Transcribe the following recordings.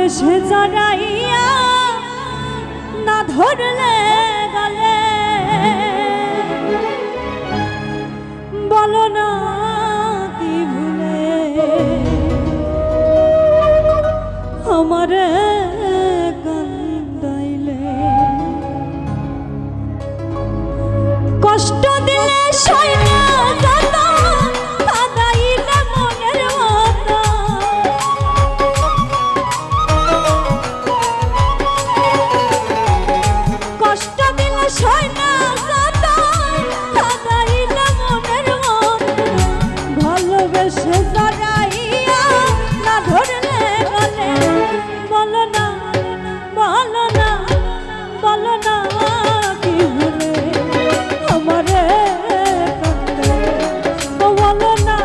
ভালোবেসে জড়াইয়া না ধরলে গলে বলো না কি ভুলে আমারে কান্দাইলে কষ্ট দিলে সইনা যত কাঁদাইলে মনের মতো কষ্ট দিলে সইনা যত কাঁদাইলে মনের মতো ভালোবেসে জড়াইয়া না ধরলে গলে বলো না বলো না বলো না কি ভুলে আমারে কাঁদে বলো না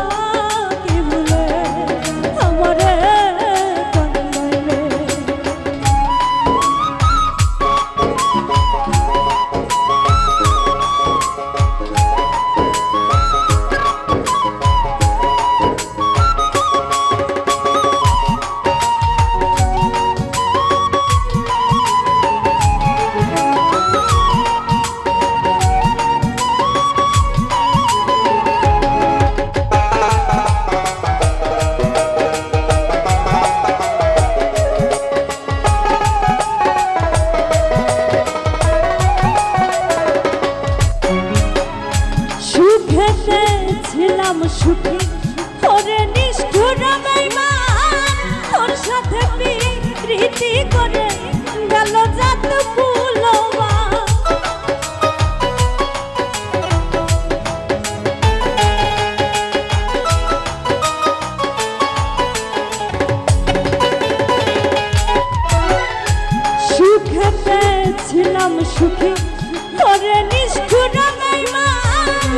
কি ভুলে আমারে কাঁদাইলে ছিলাম সুখী ওরে নিষ্ঠুর বেঈমান তোর সাথে প্রীতি করে গেল যত ফুলবা সুখেতে ছিলাম সুখী ওরে নিষ্ঠুর বেঈমান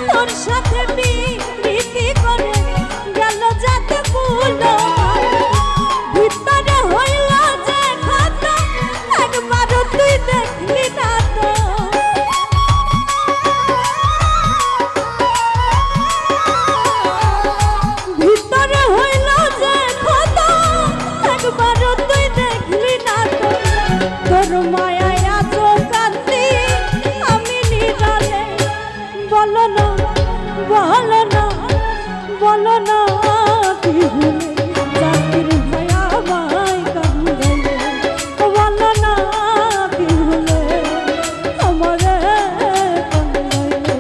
তোর সাথে প্রীতি করে গেল যাতে ফুলো ভিতরে হইল যে ক্ষত একবারও তুই দেখলি না তো ভিতরে হইল যে ক্ষত একবারও তুই দেখলি না তো তোর মায়ায় আজ কান্দি আমি নিরালে বলো না বলো না বলো না কি ভুলে জাতির ভায়া ভাই কান্দাইলে বলো না কি ভুলে আমারে কান্দাইলে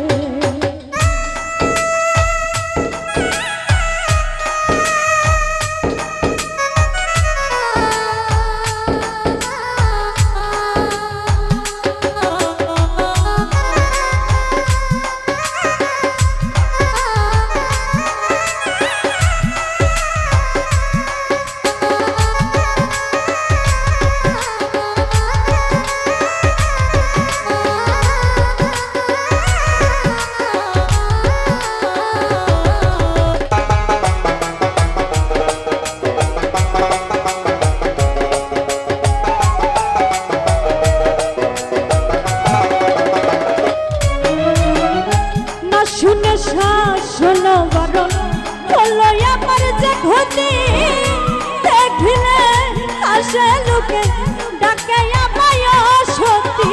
শুনে শাসনো বারণ হলো আমার যে ক্ষতি দেখিলে আসে লোকে ডাকে আমায় সতী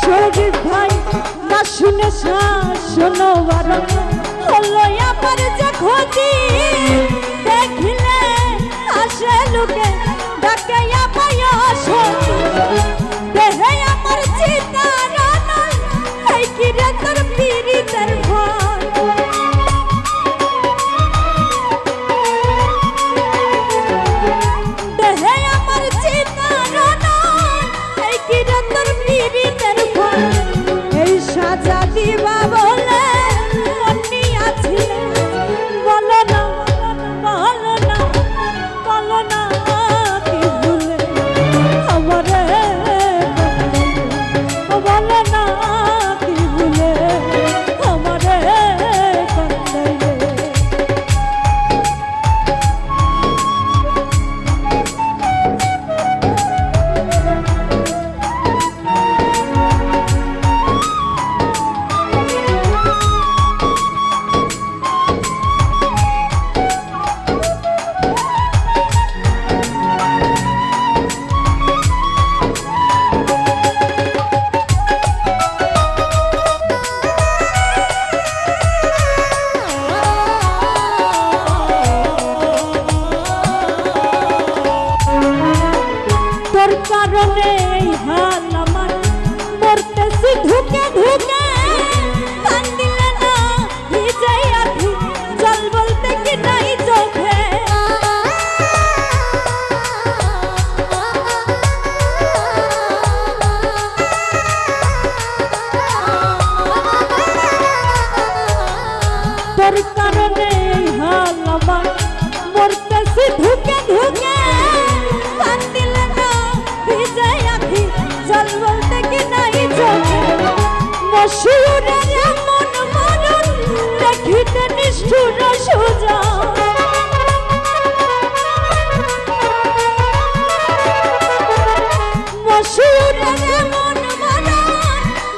শরীর ভাই না শুনে শাসনো বারণ হলো আমার যে ক্ষতি দেখিলে আসে লোকে ডাকে আমায় সতী দেহে আমার চিতার এই কি রে তোর কারণে এই হাল আমার মরতেছি ঢুকে ঢুকে কান্দিলে না ভিজাই আখি জল বলতে কি নাই চোখে তোর কারণে এই হাল আমার মরতেছি ঢুকে ঢুকে কান্দিলে না ভিজাই আখি জল বলতে কি নাই চোখে মশিউরের এমন মরণ দেখিতে নিষ্ঠুর সোজা মশিউরের এমন মরণ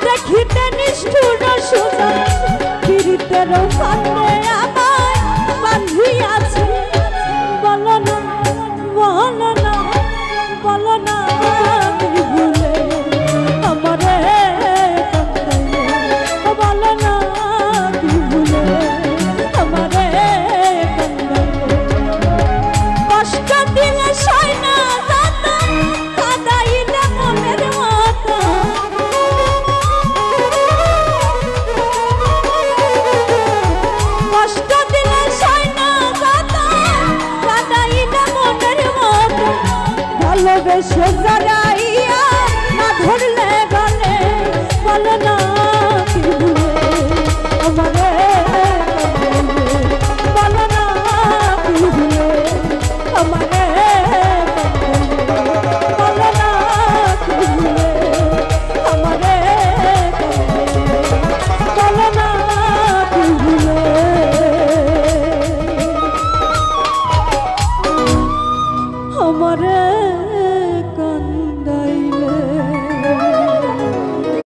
দেখিতে নিষ্ঠুর সোজা পীড়িতের ফাঁদে আমায় বাঁধিয়াছে বলো না বলো না বলো না তুমি ভুলে আমারে কাঁদাইলে বলো না তুমি ভুলে আমারে কাঁদাইলে কষ্ট দিলে সয় না দাতা কাঁদাইলে মনের মাতা কষ্ট দিলে সয় না দাতা কাঁদাইলে মনের মাতা ভালোবেসে যারা